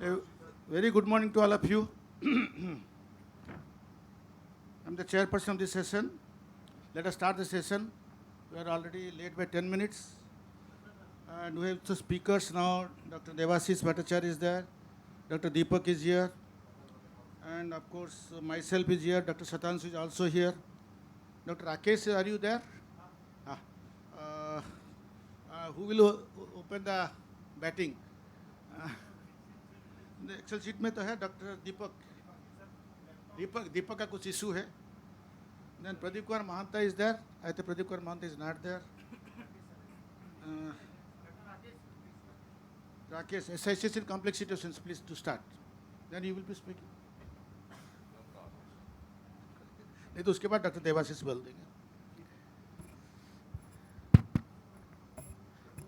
A very good morning to all of you. I'm the chairperson of this session. Let us start the session. We are already late by 10 minutes. And we have two speakers now. Dr. Devashish Bhattacharya is there. Dr. Deepak is here. And of course, myself is here. Dr. Shatanshu is also here. Dr. Rakesh, are you there? Ah. Who will open the batting? Excel sheet में तो है doctor दीपक का कुछ issue है. Then Pradeep Kumar Mahanta is there. I think Pradeep Kumar Mahanta is not there. Rakesh, SICS in complex situations, please to start. Then you will be speaking. नहीं तो उसके बाद डॉक्टर देवाशीष बोल देंगे.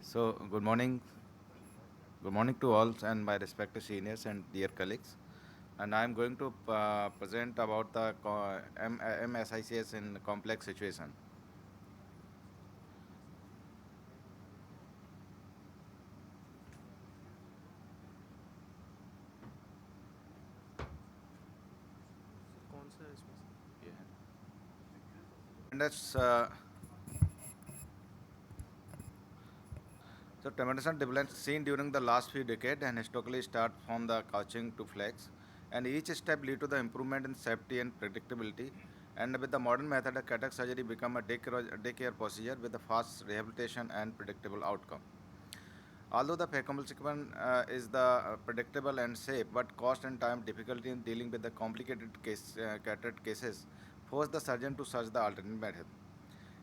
So, good morning. Good morning to all and my respected seniors and dear colleagues. And I am going to present about the MSICS in complex situation. And that's so tremendous development seen during the last few decades and historically start from the couching to flex, and each step lead to the improvement in safety and predictability. And with the modern method, cataract surgery become a day care procedure with a fast rehabilitation and predictable outcome. Although the phacoemulsification is the predictable and safe, but cost and time difficulty in dealing with the complicated cataract cases force the surgeon to search the alternate method.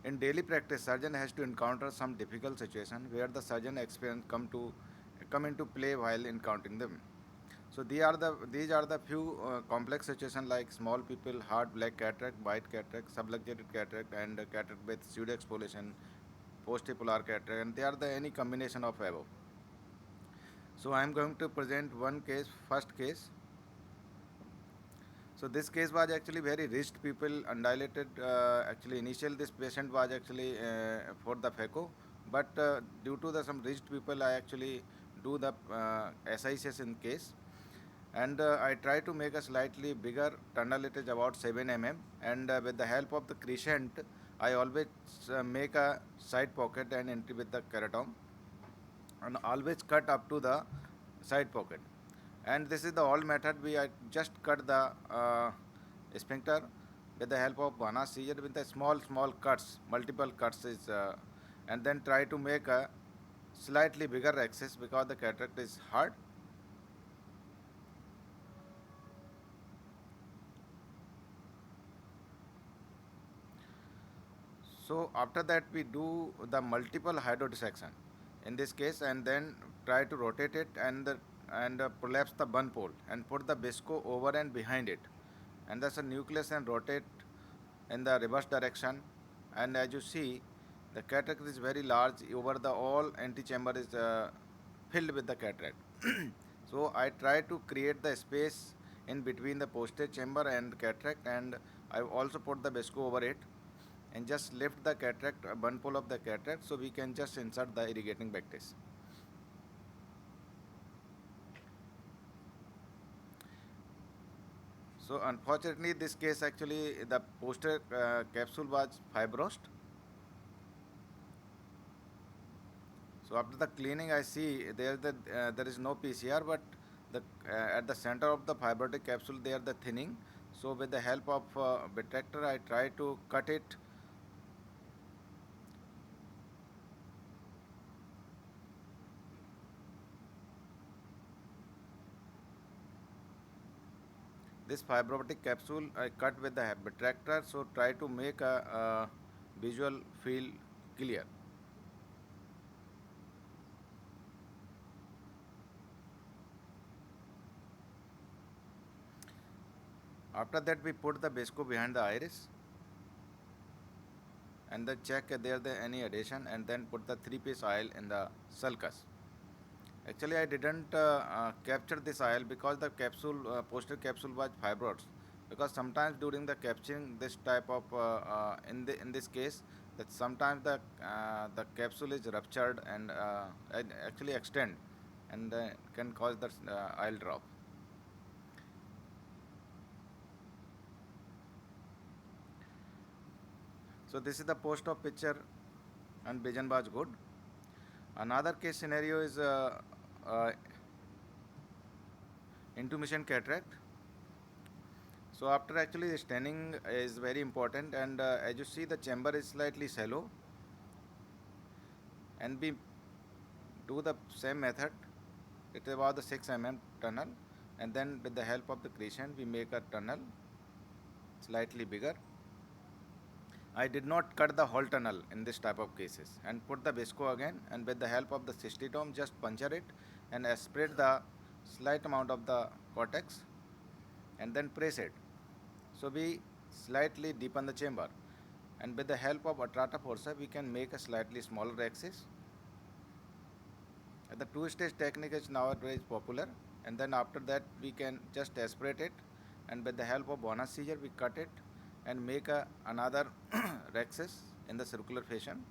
In daily practice, surgeon has to encounter some difficult situation where the surgeon experience come into play while encountering them. So these are the few complex situations like small people, hard black cataract, white cataract, subluxated cataract, and cataract with pseudo exfoliation, post-polar cataract, and they are the any combination of above. So I am going to present one case, first case. So this case was actually very rich people, undilated. Actually, initially this patient was actually for the phaco, but due to the some rich people, I actually do the SICS in case, and I try to make a slightly bigger tunnel. It is about 7 mm, and with the help of the crescent, I always make a side pocket and entry with the keratome, and always cut up to the side pocket. And this is the old method. We just cut the sphincter with the help of Vanna seizure with the small cuts, multiple cuts is, and then try to make a slightly bigger axis because the cataract is hard. So after that we do the multiple hydrodissection in this case, and then try to rotate it and prolapse the bun pole and put the visco over and behind it, and that's a nucleus and rotate in the reverse direction. And as you see, the cataract is very large. Over the all antechamber is filled with the cataract. So I try to create the space in between the posterior chamber and cataract, and I also put the visco over it and just lift the cataract bun pole of the cataract so we can just insert the irrigating bacteria. So unfortunately, this case actually the posterior capsule was fibrosed. So after the cleaning, I see there is no PCR, but at the center of the fibrotic capsule there the thinning. So with the help of retractor, I try to cut it. This fibrotic capsule I cut with the retractor, so try to make a visual feel clear. After that, we put the visco behind the iris and then check if there is any adhesion, and then put the 3-piece oil in the sulcus. Actually, I didn't capture this oil because the capsule, posterior capsule was fibrous. Because sometimes during the capturing this type of, in this case, that sometimes the capsule is ruptured and actually extend, and can cause the oil drop. So this is the post-op picture, and vision was good. Another case scenario is intermittent cataract. So after actually staining is very important, and as you see the chamber is slightly shallow, and we do the same method. It is about the 6 mm tunnel, and then with the help of the crescent we make a tunnel slightly bigger. I did not cut the whole tunnel in this type of cases, and put the visco again, and with the help of the cystitome just puncture it and aspirate the slight amount of the cortex and then press it. So we slightly deepen the chamber, and with the help of atrata forza we can make a slightly smaller axis. The two-stage technique is nowadays popular, and then after that we can just aspirate it, and with the help of bonus seizure we cut it and make another rhexis in the circular fashion.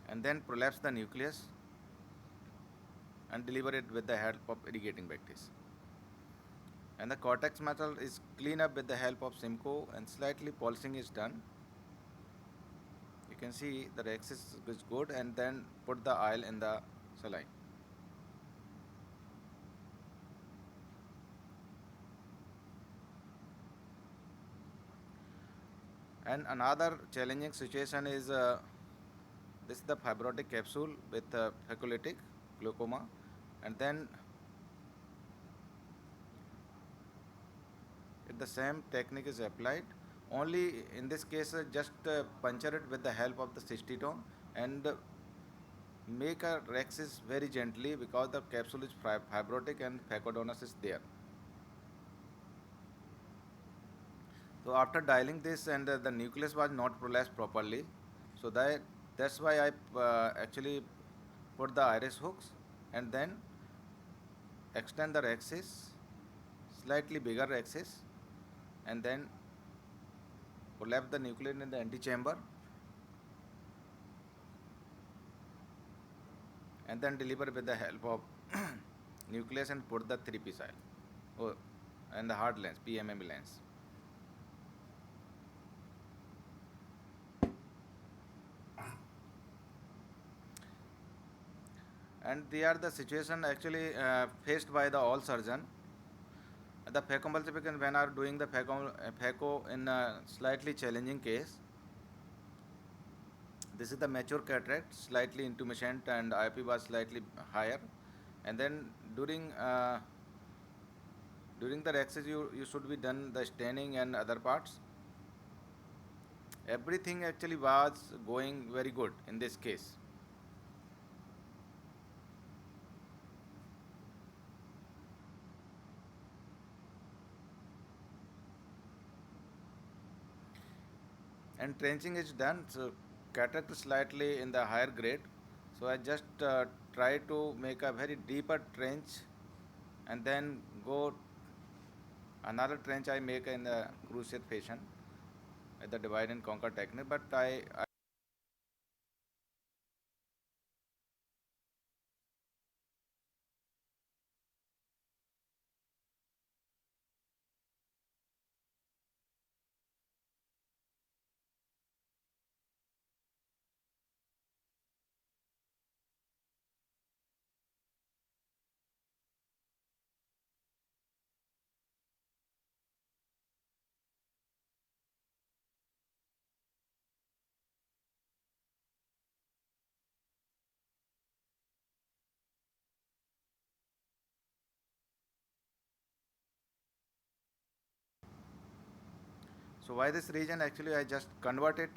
And then prolapse the nucleus and deliver it with the help of irrigating bacteria. And the cortex metal is cleaned up with the help of Simcoe, and slightly polishing is done. You can see the rhexis is good, and then put the oil in the saline. And another challenging situation is this is the fibrotic capsule with faculotic glaucoma, and then if the same technique is applied, only in this case just puncture it with the help of the cystitome and make a rhexis very gently, because the capsule is fibrotic and phacodonos is there. So after dialing this, and the nucleus was not prolapsed properly, so that's why I actually put the iris hooks and then extend the rhexis, slightly bigger rhexis, and then prolapse the nucleus in the antechamber, and then deliver with the help of nucleus and put the 3-piece oil and the hard lens, PMMA lens. And they are the situation actually faced by the all surgeon. The phacoemulsification, when are doing the phaco in a slightly challenging case. This is the mature cataract, slightly intumescent, and IOP was slightly higher. And then during the rhexis you should be done the staining and other parts. Everything actually was going very good in this case. And trenching is done, so cataract is slightly in the higher grade, so I just try to make a very deeper trench, and then go another trench I make in the cruciate fashion with the divide and conquer technique, but I so why this region actually I just convert it.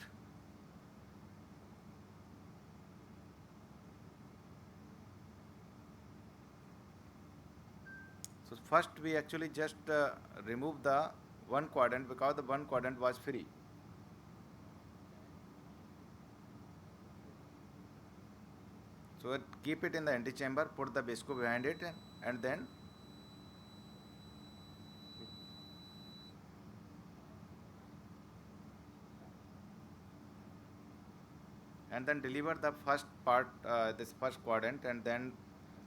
So first we actually just remove the one quadrant, because the one quadrant was free. So keep it in the antechamber, put the visco behind it, and then and then deliver the first part, this first quadrant, and then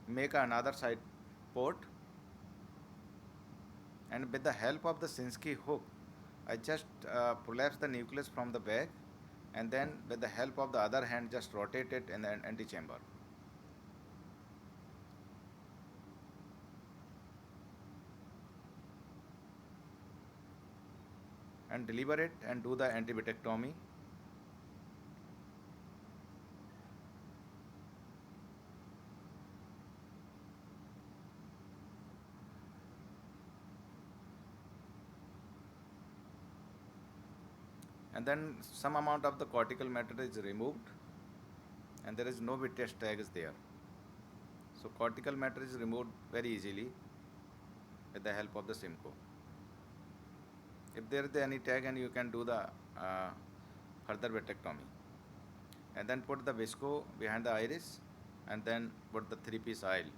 make another side port. And with the help of the Sinsky hook, I just prolapse the nucleus from the back, and then with the help of the other hand just rotate it in the antechamber. And deliver it and do the antibitectomy. And then some amount of the cortical matter is removed, and there is no vitreous tag is there. So cortical matter is removed very easily with the help of the Simco. If there is any tag, and you can do the further vitrectomy, and then put the visco behind the iris, and then put the 3-piece aisle.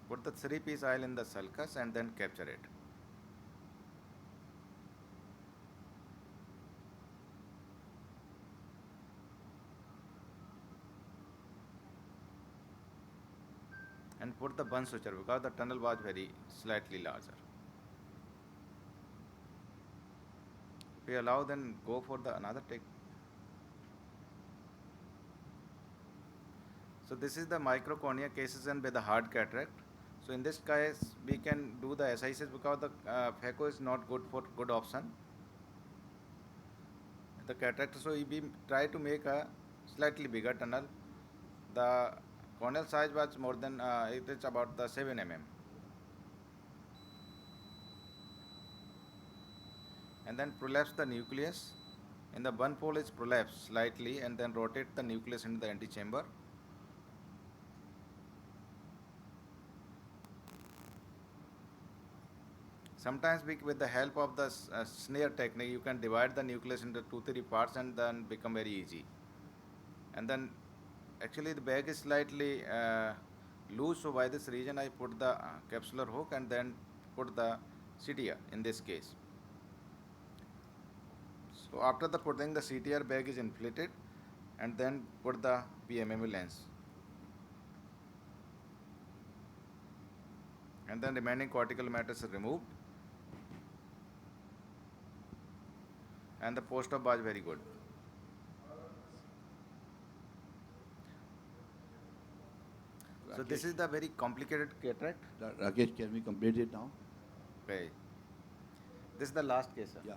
Put the 3-piece aisle in the sulcus and then capture it. And put the bun suture because the tunnel was very slightly larger. If we allow, then go for the another take. So this is the microcornea cases and with the hard cataract. So in this case, we can do the SICS because the phaco is not good option. The cataract, so we try to make a slightly bigger tunnel. The corneal size was more than, it is about the 7 mm. And then prolapse the nucleus. In the bun pole is prolapse slightly, and then rotate the nucleus into the antechamber. Sometimes with the help of the snare technique, you can divide the nucleus into 2-3 parts and then become very easy. And then actually the bag is slightly loose, so by this reason I put the capsular hook and then put the CTR in this case. So after the putting the CTR, bag is inflated, and then put the PMMA lens. And then remaining cortical matter is removed. And the post-op was very good. So this is the very complicated cataract. Rakesh, can we complete it now? Okay. This is the last case, sir. Yeah.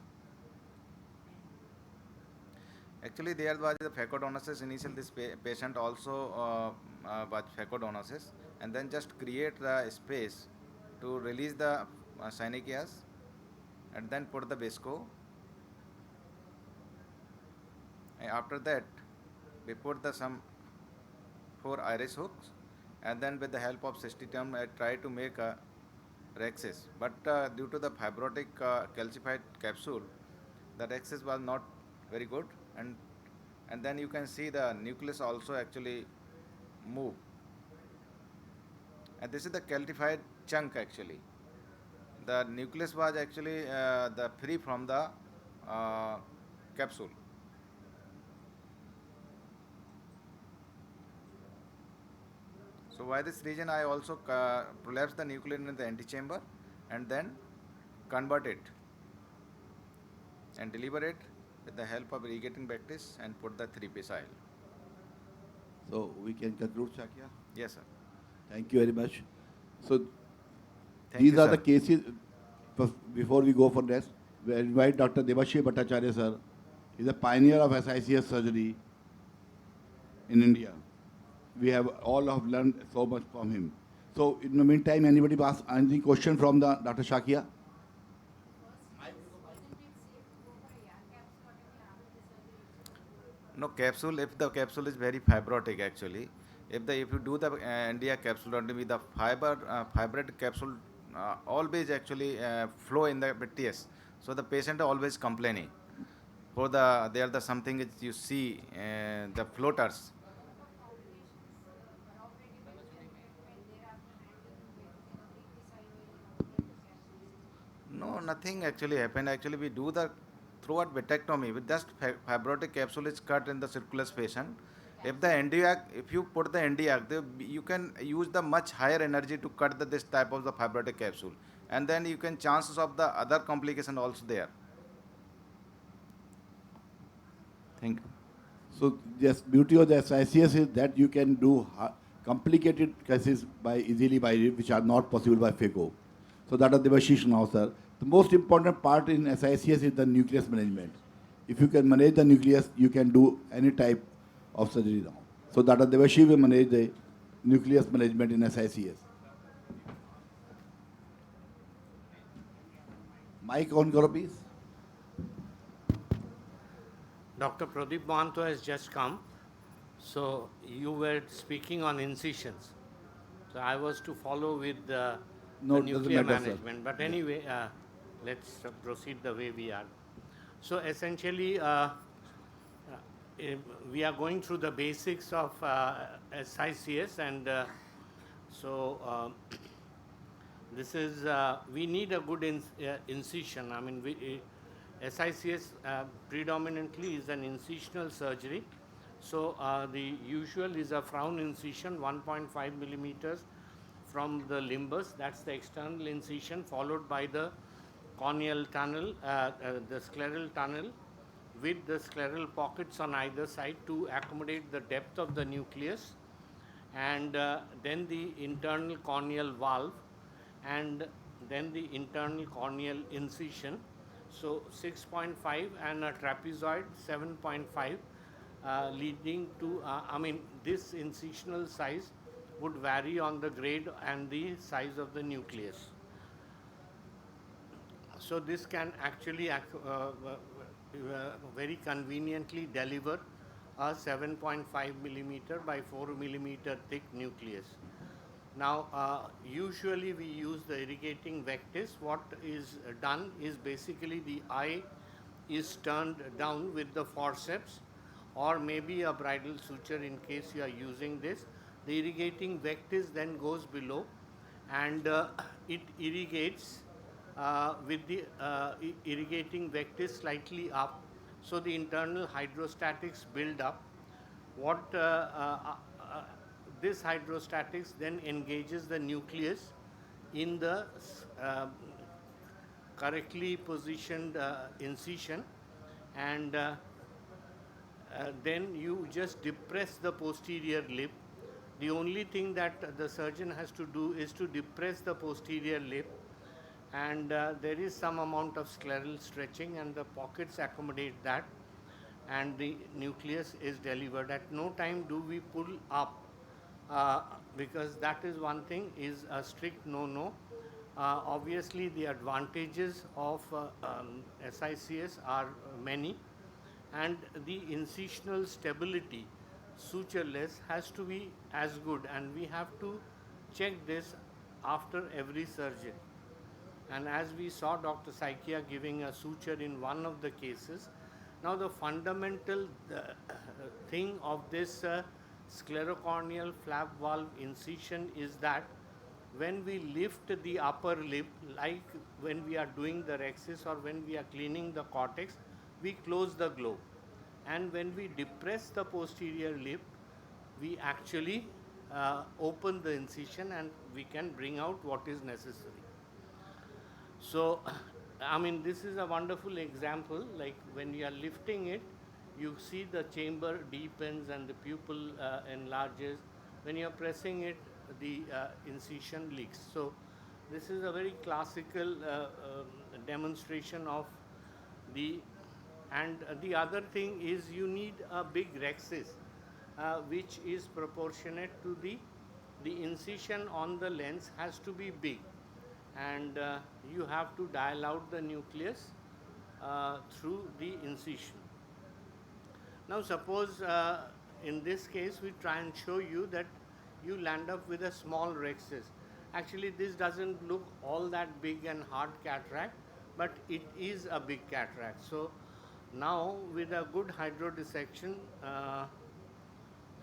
Actually, there was the phacodonosis. Initially, this patient also was phacodonosis, and then just create the space to release the synechias, and then put the visco. And after that, we put the some 4 iris hooks, and then with the help of cystitum, I try to make a rhexis. But due to the fibrotic calcified capsule, the rhexis was not very good, and then you can see the nucleus also actually move. And this is the calcified chunk actually. The nucleus was actually the free from the capsule. So by this reason, I also prolapse the nucleus in the antechamber and then convert it and deliver it with the help of irrigating practice and put the 3-piece aisle. So we can conclude, Shakya? Yes, sir. Thank you very much. So Thank these you, are sir. the cases. Before we go for next, we invite Dr. Devashish Bhattacharya, sir. He's a pioneer of SICS surgery in India. We have all have learned so much from him. So in the meantime, anybody ask any question from the Dr. Shakya? No capsule. If the capsule is very fibrotic, actually, if you do the India capsulotomy, the fibroid capsule always actually flow in the vitreous. So the patient always complaining. For there the something is you see the floaters. No, nothing actually happened. Actually, we do the throughout vitrectomy with just fibrotic capsule is cut in the circular patient. If the NDAC, if you put the NDAC, you can use the much higher energy to cut this type of the fibrotic capsule, and then you can chances of the other complication also there. Thank you. So yes, beauty of the SICS is that you can do complicated cases easily by which are not possible by FECO. So that is the Devashish now, sir. The most important part in SICS is the nucleus management. If you can manage the nucleus, you can do any type of surgery now. So that is Devashish will manage the nucleus management in SICS. Mic on karo please. Dr. Pradeep Mohanto has just come. So you were speaking on incisions. So I was to follow with the nuclear management. But anyway, let's proceed the way we are. So essentially, we are going through the basics of SICS, and this is, we need a good incision. I mean, SICS predominantly is an incisional surgery. So the usual is a frown incision, 1.5 millimeters from the limbus. That's the external incision, followed by the corneal tunnel, the scleral tunnel, with the scleral pockets on either side to accommodate the depth of the nucleus, and then the internal corneal valve, and then the internal corneal incision. So 6.5 and a trapezoid 7.5, leading to, I mean, this incisional size would vary on the grade and the size of the nucleus. So this can actually very conveniently deliver a 7.5 millimeter by 4 millimeter thick nucleus. Now, usually we use the irrigating vectis. What is done is basically the eye is turned down with the forceps, or maybe a bridal suture in case you are using this. The irrigating vectis then goes below, and it irrigates with the irrigating vectis slightly up, so the internal hydrostatics build up. What this hydrostatics then engages the nucleus in the correctly positioned incision, and then you just depress the posterior lip. The only thing that the surgeon has to do is to depress the posterior lip, and there is some amount of scleral stretching, and the pockets accommodate that, and the nucleus is delivered. At no time do we pull up, because that is one thing, is a strict no-no. Obviously, the advantages of SICS are many, and the incisional stability, sutureless, has to be as good, and we have to check this after every surgery. And as we saw Dr. Saikia giving a suture in one of the cases, now the fundamental thing of this sclerocorneal flap valve incision is that when we lift the upper lip, like when we are doing the rhexis or when we are cleaning the cortex, we close the globe. And when we depress the posterior lip, we actually open the incision, and we can bring out what is necessary. So, I mean, this is a wonderful example. Like when you are lifting it, you see the chamber deepens and the pupil enlarges. When you are pressing it, the incision leaks. So this is a very classical demonstration of the, and the other thing is you need a big rhexis, which is proportionate to the incision on the lens has to be big, and you have to dial out the nucleus through the incision. Now suppose in this case we try and show you that you land up with a small rhexis. Actually, this doesn't look all that big and hard cataract, but it is a big cataract. So now with a good hydrodissection,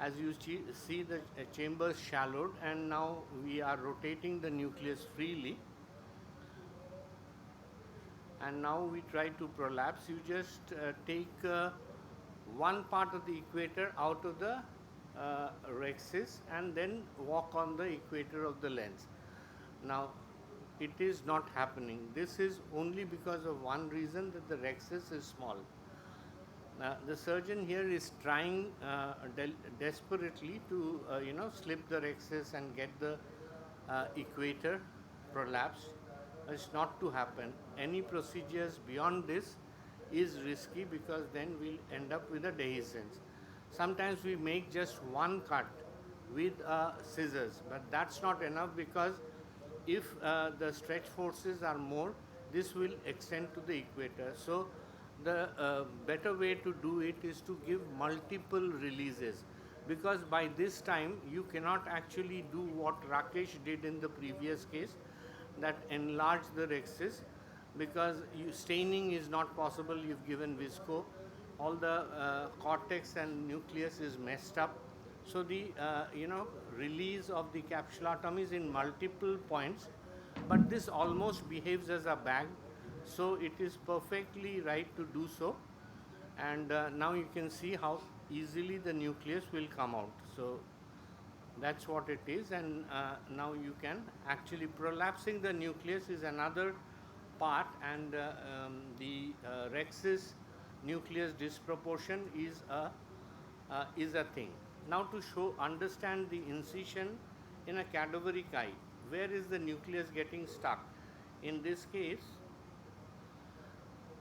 as you see the chambers shallowed, and now we are rotating the nucleus freely. and now we try to prolapse. You just take one part of the equator out of the rhexis and then walk on the equator of the lens. Now, it is not happening. This is only because of one reason, that the rhexis is small. The surgeon here is trying desperately to slip the rhexis and get the equator prolapsed. It's not to happen. Any procedures beyond this is risky, because then we'll end up with a dehiscence. Sometimes we make just one cut with scissors, but that's not enough, because if the stretch forces are more, this will extend to the equator. So the better way to do it is to give multiple releases, because by this time you cannot actually do what Rakesh did in the previous case, that enlarge the rhexis, because staining is not possible. You've given visco, all the cortex and nucleus is messed up. So the release of the capsulotomy is in multiple points, but this almost behaves as a bag, so it is perfectly right to do so. And now you can see how easily the nucleus will come out. So that's what it is. And now you can actually, prolapsing the nucleus is another part, and the rhexis nucleus disproportion is a thing. Now to understand the incision in a cadaveric eye, where is the nucleus getting stuck? In this case,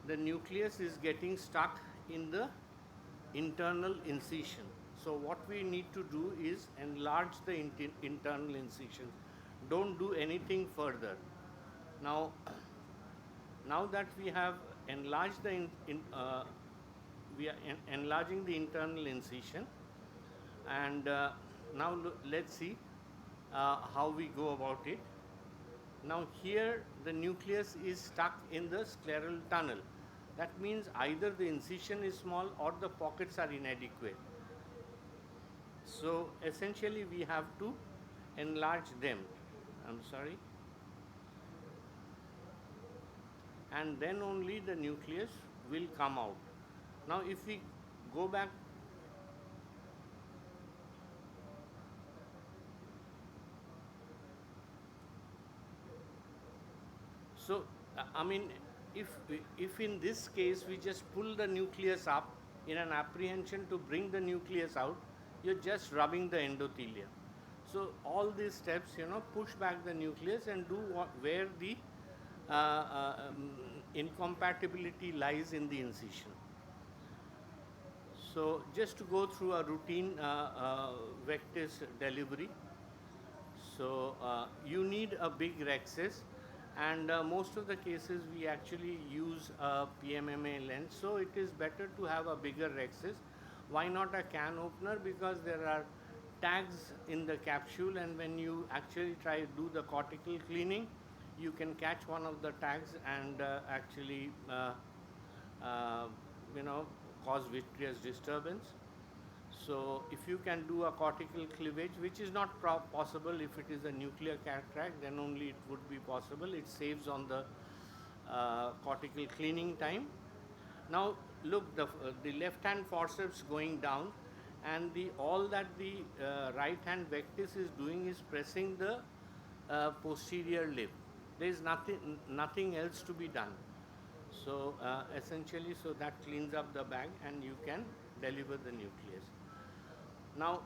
the nucleus is getting stuck in the internal incision. So what we need to do is enlarge the internal incision. Don't do anything further. Now that we have enlarged we are enlarging the internal incision, and now let's see how we go about it. Now here the nucleus is stuck in the scleral tunnel. That means either the incision is small or the pockets are inadequate. So essentially we have to enlarge them. And then only the nucleus will come out. Now if we go back, so if in this case we just pull the nucleus up in an apprehension to bring the nucleus out, you're just rubbing the endothelium. So all these steps, push back the nucleus and do where the incompatibility lies in the incision. So just to go through a routine vectis delivery. So you need a big rhexis, and most of the cases we actually use a PMMA lens, so it is better to have a bigger rhexis. Why not a can opener? Because there are tags in the capsule, and when you actually try to do the cortical cleaning, you can catch one of the tags and actually cause vitreous disturbance. So if you can do a cortical cleavage, which is not possible if it is a nuclear cataract, then only it would be possible. It saves on the cortical cleaning time. Now look, the left hand forceps going down, and all that the right hand vectis is doing is pressing the posterior lip. There is nothing else to be done. So essentially, so that cleans up the bag and you can deliver the nucleus. Now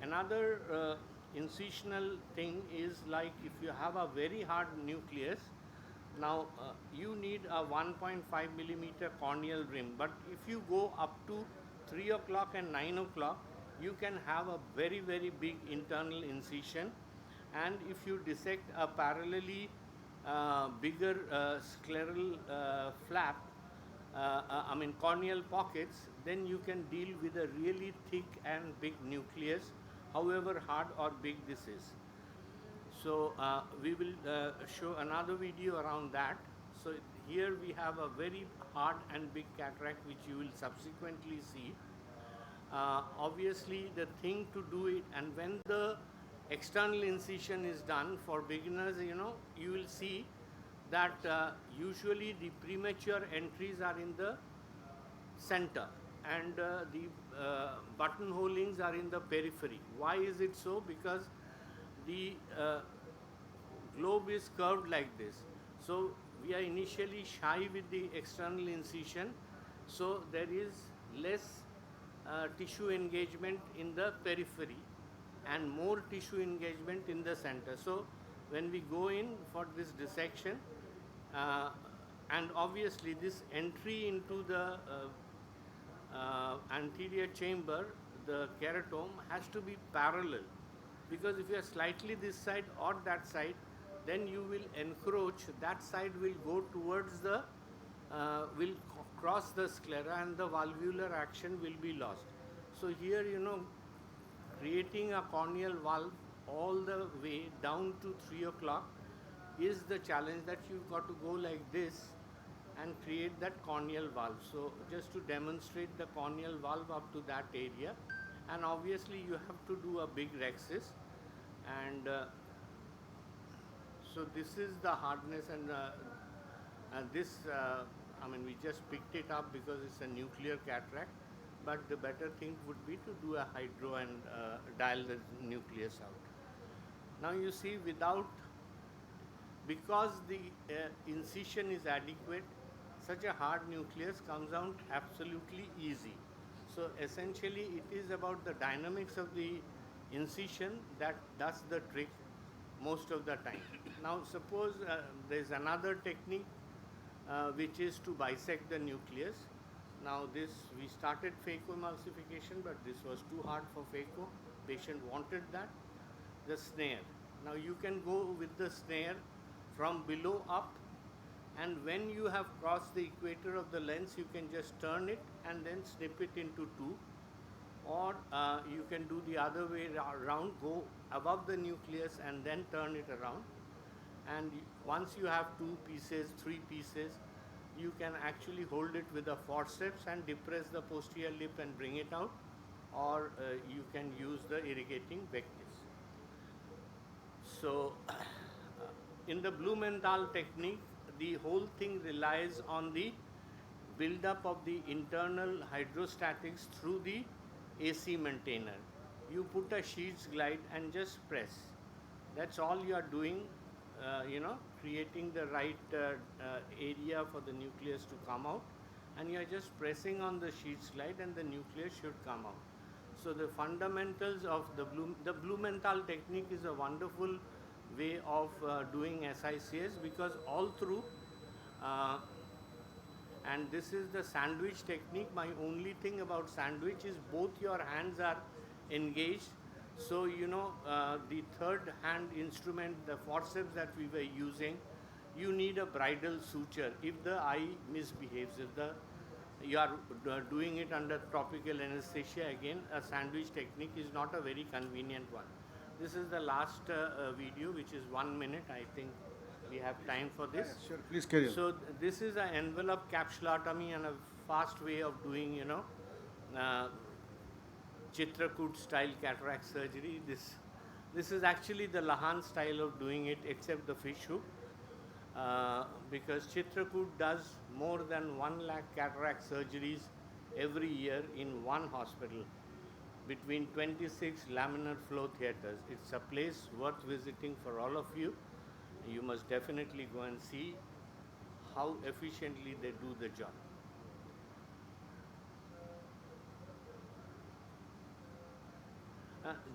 another incisional thing is, like if you have a very hard nucleus, now you need a 1.5 millimeter corneal rim, but if you go up to 3 o'clock and 9 o'clock, you can have a very, very big internal incision, and if you dissect a parallelly bigger scleral flap, corneal pockets, then you can deal with a really thick and big nucleus, however hard or big this is. So we will show another video around that. So here we have a very hard and big cataract, which you will subsequently see. Obviously the thing to do it, and when the external incision is done, for beginners, you will see that usually the premature entries are in the center and the buttonholings are in the periphery. Why is it so? Because the globe is curved like this. So we are initially shy with the external incision, so there is less tissue engagement in the periphery and more tissue engagement in the center. So when we go in for this dissection, and obviously this entry into the anterior chamber, the keratome, has to be parallel, because if you are slightly this side or that side, then you will encroach, that side will go towards the, cross the sclera and the valvular action will be lost. So here, creating a corneal valve all the way down to 3 o'clock is the challenge, that you've got to go like this and create that corneal valve. So just to demonstrate the corneal valve up to that area, and obviously you have to do a big rhexis, and so this is the hardness, and this we just picked it up because it's a nuclear cataract, but the better thing would be to do a hydro and dial the nucleus out. Now you see, because the incision is adequate, such a hard nucleus comes out absolutely easy. So essentially it is about the dynamics of the incision that does the trick most of the time. Now suppose there is another technique which is to bisect the nucleus. Now this, we started phacoemulsification, but this was too hard for phaco. Patient wanted that. The snare. Now you can go with the snare from below up, and when you have crossed the equator of the lens, you can just turn it and then snip it into two, or you can do the other way around, go above the nucleus and then turn it around, and once you have 2 pieces, 3 pieces, you can actually hold it with a forceps and depress the posterior lip and bring it out, or you can use the irrigating vectis. So in the Blumenthal technique, the whole thing relies on the build-up of the internal hydrostatics through the AC maintainer. You put a sheets glide and just press. That's all you are doing, creating the right area for the nucleus to come out, and you are just pressing on the sheets glide and the nucleus should come out. So the fundamentals of the Blumenthal technique is a wonderful way of doing SICS, because all through, and this is the sandwich technique. My only thing about sandwich is both your hands are engaged. So the third hand instrument, the forceps that we were using, you need a bridal suture if the eye misbehaves. If you are doing it under tropical anesthesia, again a sandwich technique is not a very convenient one. This is the last video, which is 1 minute. I think we have time for this. Yeah, sure, please carry on. So this is an envelope capsulotomy and a fast way of doing, Chitrakoot style cataract surgery. This is actually the Lahan style of doing it, except the fish hook, because Chitrakoot does more than 1 lakh cataract surgeries every year in one hospital, between 26 laminar flow theaters. It's a place worth visiting for all of you. You must definitely go and see how efficiently they do the job.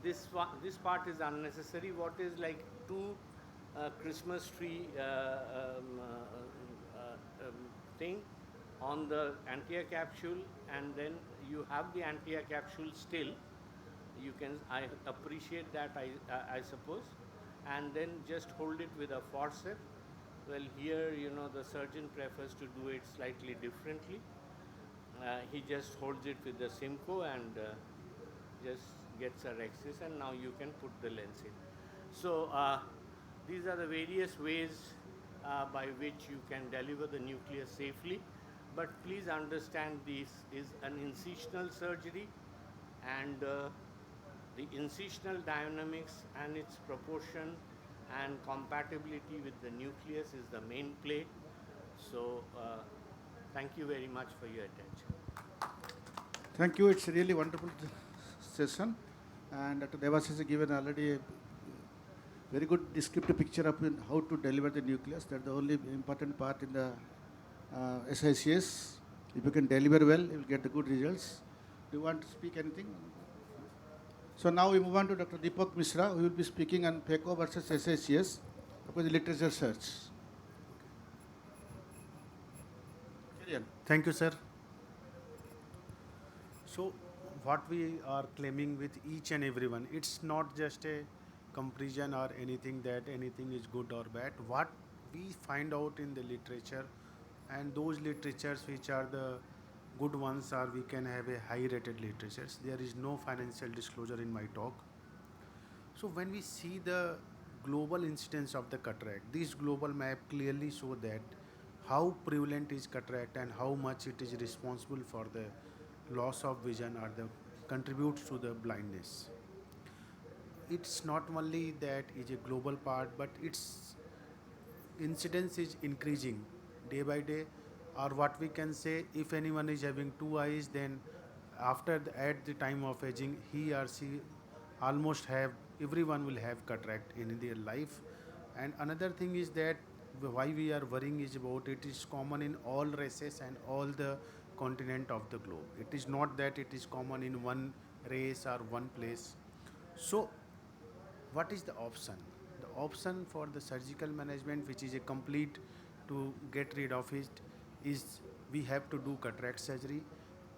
This part is unnecessary. What is like 2 Christmas tree thing on the anterior capsule, and then you have the anterior capsule still. You can, I appreciate that, I suppose, and then just hold it with a forceps. Well, here, the surgeon prefers to do it slightly differently. He just holds it with the Simcoe and just gets a rhexis, and now you can put the lens in. So these are the various ways by which you can deliver the nucleus safely. But please understand, this is an incisional surgery, and the incisional dynamics and its proportion and compatibility with the nucleus is the main play. So thank you very much for your attention. Thank you. It's a really wonderful session. And Dr. Devas has given already a very good descriptive picture of how to deliver the nucleus. That's the only important part in the SICS. If you can deliver well, you will get the good results. Do you want to speak anything? So now we move on to Dr. Deepak Mishra, who will be speaking on FECO versus SICS, because the literature search. Carry on. Thank you, sir. So, what we are claiming with each and everyone, it's not just a comparison or anything that anything is good or bad. What we find out in the literature, and those literatures which are the good ones, are we can have a high rated literatures. There is no financial disclosure in my talk. So when we see the global incidence of the cataract, this global map clearly show that how prevalent is cataract and how much it is responsible for the loss of vision or the contributes to the blindness. It's not only that is a global part, but its incidence is increasing day by day, or what we can say, if anyone is having two eyes, then at the time of aging, he or she almost have, everyone will have cataract in their life. And another thing is that why we are worrying is about it is common in all races and all the continent of the globe. It is not that it is common in one race or one place. So what is the option? The option for the surgical management, which is a complete to get rid of it, is we have to do cataract surgery.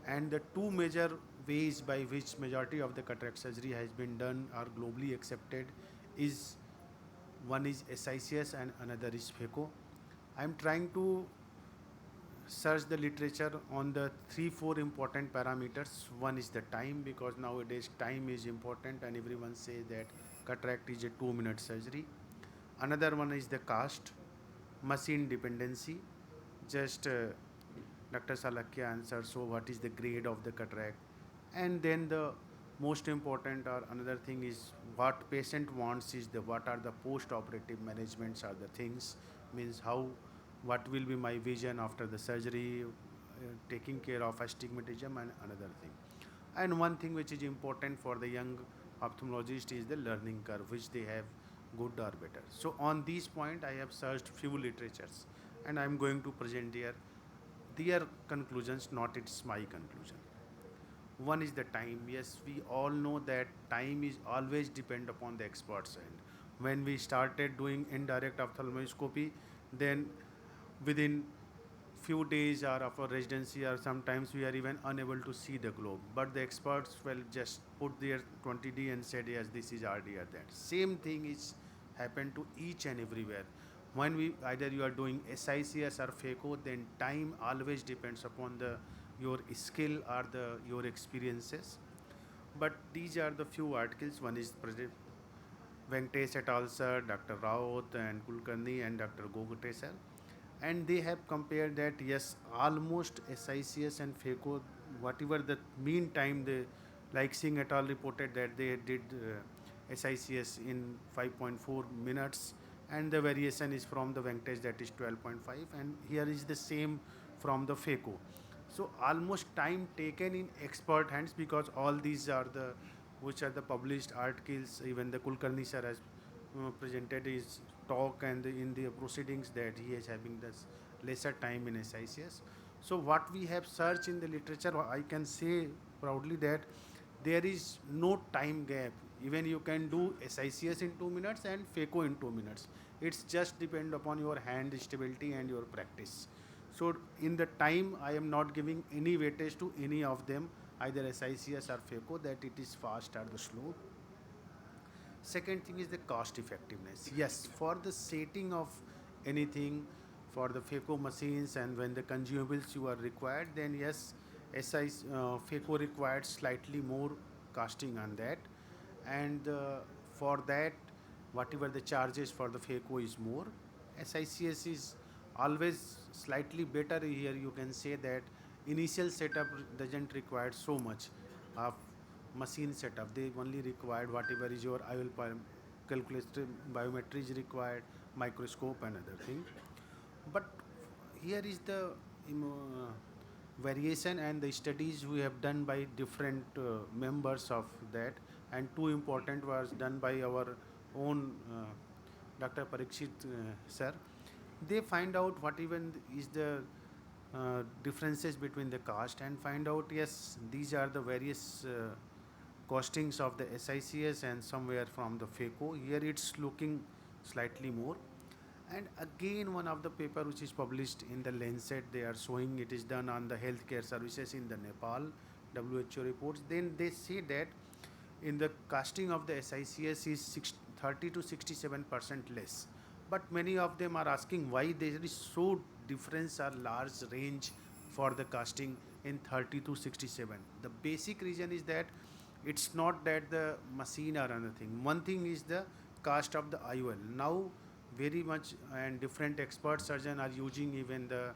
And the two major ways by which majority of the cataract surgery has been done are globally accepted is one is SICS and another is FECO. I am trying to search the literature on the 3-4 important parameters. One is the time, because nowadays time is important and everyone say that cataract is a 2-minute surgery. Another one is the cost, machine dependency. Just Dr. Salakya answered, so what is the grade of the cataract? And then the most important or another thing is what patient wants is the what are the post-operative managements are the things, means how, what will be my vision after the surgery, taking care of astigmatism and another thing. And one thing which is important for the young ophthalmologist is the learning curve, which they have good or better. So on this point I have searched few literatures and I am going to present here their conclusions, not it's my conclusion. One is the time. Yes, we all know that time is always depend upon the experts. And when we started doing indirect ophthalmoscopy, then within few days or of a residency or sometimes we are even unable to see the globe. But the experts will just put their 20D and said, yes, this is RD or that. Same thing is happened to each and everywhere. When we either you are doing SICS or FECO, then time always depends upon the your skill or the your experiences. But these are the few articles. One is Venkatesh et al. Sir, Dr. Raut and Kulkarni and Dr. Gogote sir. And they have compared that yes, almost SICS and FECO, whatever the mean time they, like Singh et al. Reported that they did SICS in 5.4 minutes, and the variation is from the Venkatesh, that is 12.5, and here is the same from the FECO. So almost time taken in expert hands, because all these are the which are the published articles. Even the Kulkarni sir has presented his talk and in the proceedings that he is having this lesser time in SICS. So what we have searched in the literature, I can say proudly that there is no time gap. Even you can do SICS in 2 minutes and FECO in 2 minutes. It's just depend upon your hand stability and your practice. So in the time, I am not giving any weightage to any of them, either SICS or FECO, that it is fast or the slow. Second thing is the cost effectiveness. Yes, for the setting of anything, for the FECO machines and when the consumables you are required, then yes, FECO required slightly more costing on that. And for that, whatever the charges for the FECO is more. SICS is always slightly better. Here you can say that initial setup doesn't require so much of machine setup. They only required whatever is your calculated biometry is required, microscope and other thing. But here is the variation and the studies we have done by different members of that, and two important was done by our own Dr. Parikshit sir. They find out what even is the differences between the cost and find out, yes, these are the various costings of the SICS and somewhere from the FACO. Here it's looking slightly more. And again, one of the paper which is published in the Lancet, they are showing it is done on the healthcare services in the Nepal, WHO reports. Then they say that in the costing of the SICS is 30 to 67% less. But many of them are asking why there is so difference or large range for the costing in 30 to 67. The basic reason is that it's not that the machine or anything. One thing is the cost of the IOL. Now very much and different expert surgeon are using even the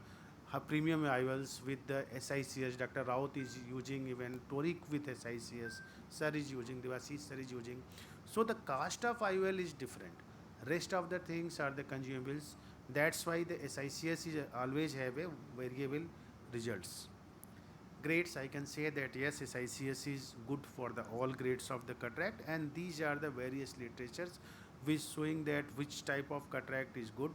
premium IOLs with the SICS. Dr. Raut is using even toric with SICS. Sir is using, Devashish sir is using. So the cost of IOL is different. Rest of the things are the consumables. That's why the SICS is always have a variable results. Grades, I can say that yes, SICS is good for the all grades of the cataract, and these are the various literatures which showing that which type of cataract is good.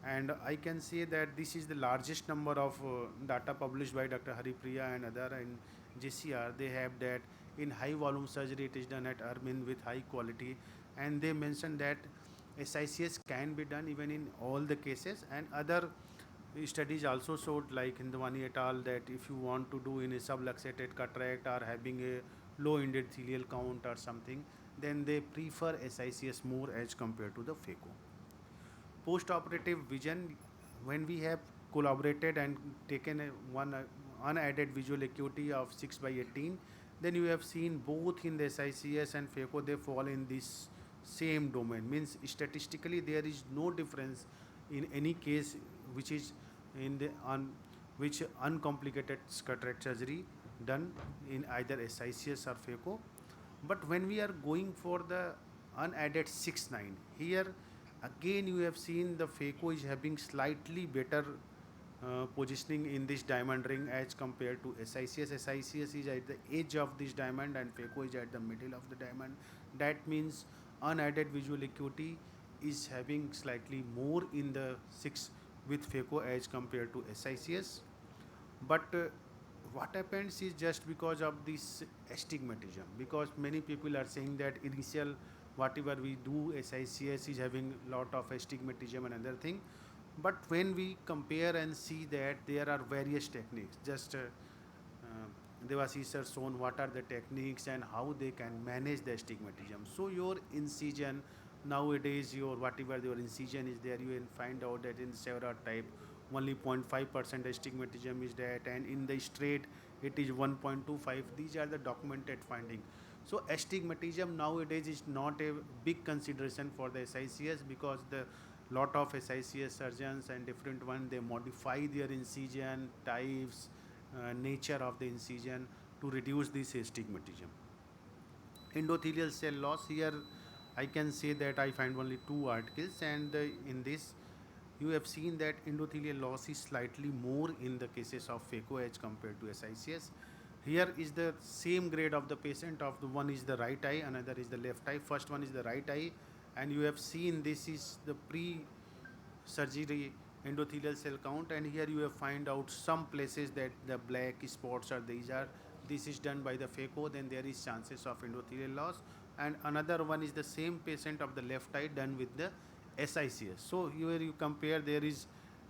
And I can say that this is the largest number of data published by Dr. Haripriya and other in JCR. They have that in high volume surgery it is done at Armin with high quality, and they mention that SICS can be done even in all the cases. And other studies also showed, like Hindwani et al., that if you want to do in a subluxated cataract or having a low endothelial count or something, then they prefer SICS more as compared to the FACO. Post-operative vision, when we have collaborated and taken one unadded visual acuity of 6 by 18, then you have seen both in the SICS and FACO they fall in this same domain. Means statistically there is no difference in any case which is in the which uncomplicated cataract surgery done in either SICS or FACO. But when we are going for the unadded 6/9, here again you have seen the FACO is having slightly better positioning in this diamond ring as compared to SICS. SICS is at the edge of this diamond and FACO is at the middle of the diamond. That means unadded visual acuity is having slightly more in the 6 with FACO as compared to SICS. But what happens is just because of this astigmatism, because many people are saying that initial whatever we do SICS is having lot of astigmatism and other thing. But when we compare and see that there are various techniques, just Devashish sir shown what are the techniques and how they can manage the astigmatism. So your incision nowadays, your whatever your incision is there, you will find out that in several type only 0.5% astigmatism is that, and in the straight it is 1.25. These are the documented finding. So astigmatism nowadays is not a big consideration for the SICS, because the lot of SICS surgeons and different one, they modify their incision types, nature of the incision to reduce this astigmatism. Endothelial cell loss, here I can say that I find only two articles, and in this you have seen that endothelial loss is slightly more in the cases of FACO as compared to SICS. Here is the same grade of the patient, of the one is the right eye, another is the left eye. First one is the right eye, and you have seen this is the pre-surgery endothelial cell count, and here you have find out some places that the black spots are, this is done by the FACO, then there is chances of endothelial loss. And another one is the same patient of the left eye done with the SICS. So here you compare, there is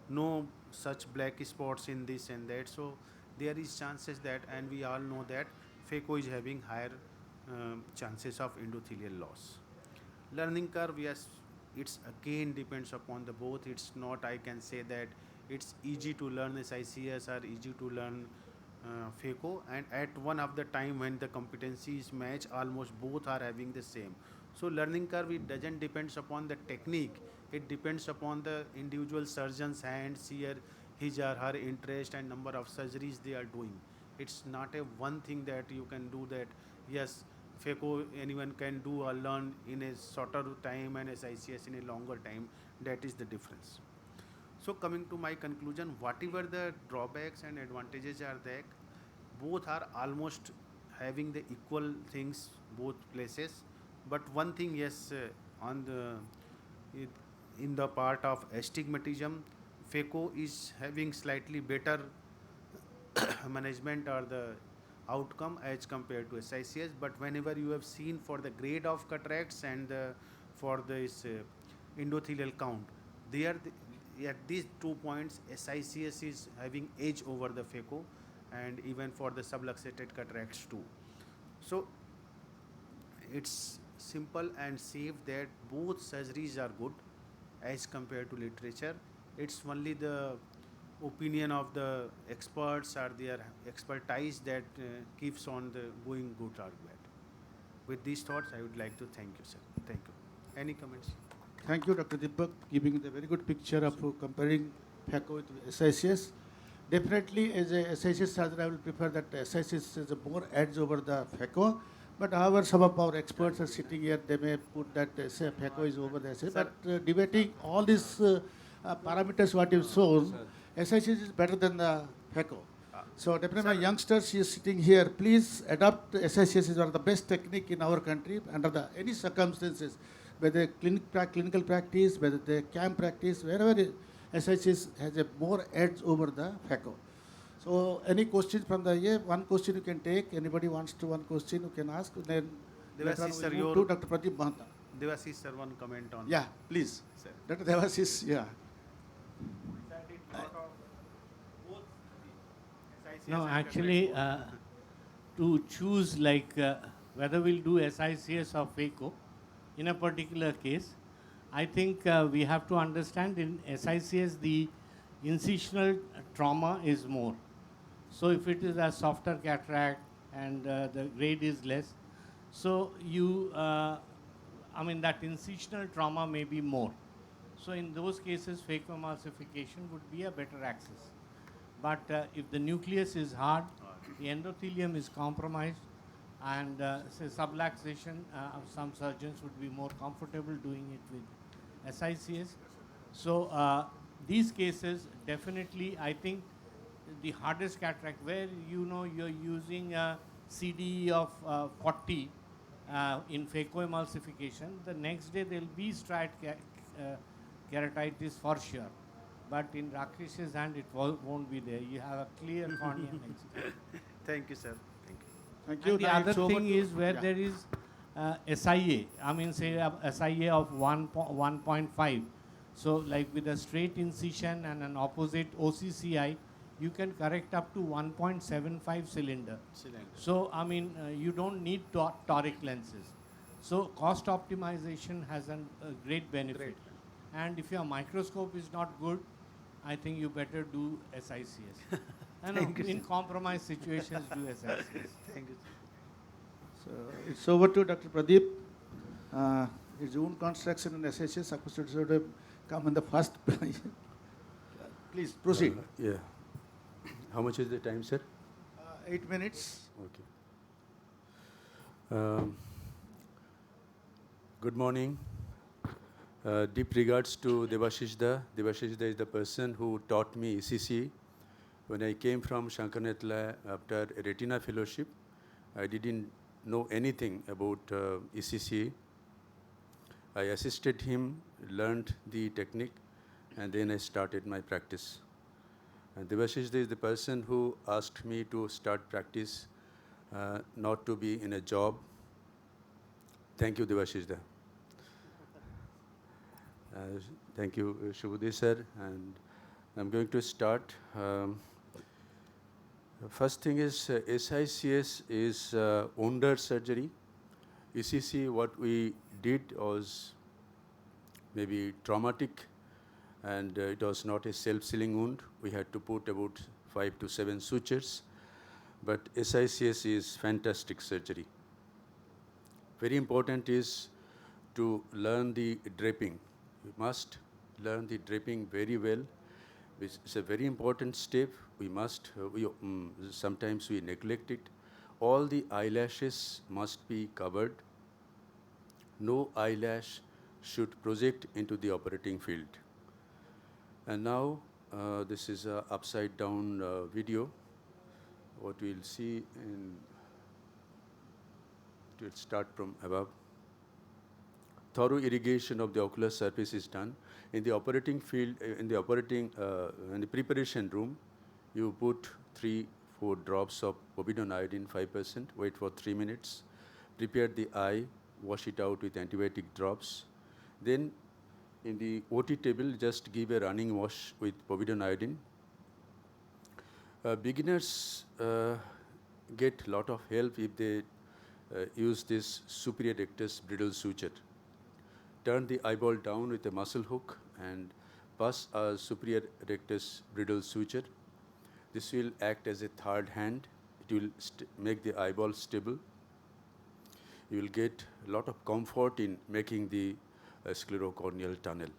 no such black spots in this and that. So there is chances that, and we all know that FACO is having higher chances of endothelial loss. Learning curve, yes, it's again depends upon the both. It's not, I can say that it's easy to learn SICS or easy to learn FACO, and at one of the time when the competencies match, almost both are having the same. So learning curve, it doesn't depends upon the technique, it depends upon the individual surgeon's hands, here his or her interest and number of surgeries they are doing. It's not a one thing that you can do that yes FACO anyone can do or learn in a shorter time and SICS in a longer time. That is the difference. So coming to my conclusion, whatever the drawbacks and advantages are there, both are almost having the equal things both places. But one thing, yes, on the it, in the part of astigmatism, FACO is having slightly better management or the outcome as compared to SICS. But whenever you have seen for the grade of cataracts and for this endothelial count, they are at these 2 points SICS is having edge over the FACO, and even for the subluxated cataracts too. So it's simple and safe that both surgeries are good as compared to literature. It's only the opinion of the experts or their expertise that keeps on the going good or bad. With these thoughts, I would like to thank you, sir. Thank you. Any comments? Thank you, Dr. Deepak, giving the very good picture of comparing FACO with SICS. Definitely, as a SICS surgeon, I will prefer that SICS is a more edge over the FACO. But however, some of our experts are sitting here, they may put that FACO is over the SICS. But debating all these parameters what you've shown, SICS is better than the FACO. So definitely my youngsters, she is sitting here, please adopt SICS is one of the best technique in our country under the any circumstances, whether clinical practice, whether the camp practice, wherever SICS has a more edge over the FACO. So any questions from the one question you can take. Anybody wants to one question you can ask. Then later on Devashish sir, we'll move to Dr. Pradeep Mahanta. Devashish sir, one comment on. Yeah, please. Sir. Dr. Devashish, yeah. No, actually, to choose like whether we'll do SICS or FACO in a particular case, I think we have to understand in SICS the incisional trauma is more. So if it is a softer cataract and the grade is less, so you, I mean that incisional trauma may be more. So in those cases, phacoemulsification would be a better access. But if the nucleus is hard, the endothelium is compromised, and say subluxation, some surgeons would be more comfortable doing it with SICS. So these cases, definitely, I think the hardest cataract, where you know you're using a CDE of 40 in phacoemulsification, the next day there will be striate keratitis for sure. But in Rakesh's hand, it won't be there. You have a clear cornea next day. Thank you, sir. Thank you. Thank you. And the Now other it's over thing to- is where yeah. there is SIA, I mean say a SIA of 1.5. So like with a straight incision and an opposite OCCI, you can correct up to 1.75 cylinder. So I mean you don't need toric lenses. So cost optimization has a great benefit. And if your microscope is not good, I think you better do SICS. And in compromised situations, do SICS. Thank you. So it's over to Dr. Pradeep. His own construction in SICS supposed to come in the first. Please proceed. Yeah. How much is the time, sir? 8 minutes. Okay. Good morning. Deep regards to Devashish Da. Devashish Da is the person who taught me ECC. When I came from Shankarnetla after a retina fellowship, I didn't know anything about ECC. I assisted him, learned the technique, and then I started my practice. And Devashish Da is the person who asked me to start practice, not to be in a job. Thank you, Devashish Da. Thank you, Shubhodey sir. And I'm going to start. First thing is SICS is wound surgery. ECC, what we did was maybe traumatic, and it was not a self-sealing wound. We had to put about 5 to 7 sutures. But SICS is fantastic surgery. Very important is to learn the draping. We must learn the draping very well, which is a very important step. We must, sometimes we neglect it. all the eyelashes must be covered. No eyelash should project into the operating field. And now this is a upside down video. What we'll see in, it will start from above. Thorough irrigation of the ocular surface is done. In the operating field, in the preparation room, you put 3-4 drops of povidone iodine 5%, wait for 3 minutes, prepare the eye, wash it out with antibiotic drops. Then in the OT table, just give a running wash with povidone iodine. Beginners get lot of help if they use this superior rectus bridle suture. Turn the eyeball down with a muscle hook and pass a superior rectus bridle suture. This will act as a third hand. It will make the eyeball stable. You will get a lot of comfort in making the sclerocorneal tunnel.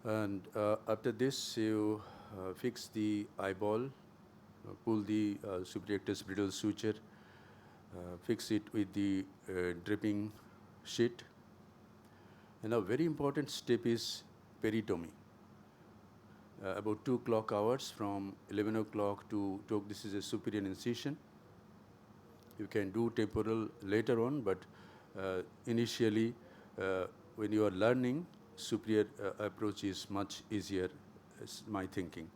And after this, you fix the eyeball, pull the superior rectus bridle suture, fix it with the dripping sheet. And a very important step is peritomy. About 2 clock hours from 11 o'clock to 2, this is a superior incision. You can do temporal later on, but initially when you are learning, superior approach is much easier, is my thinking.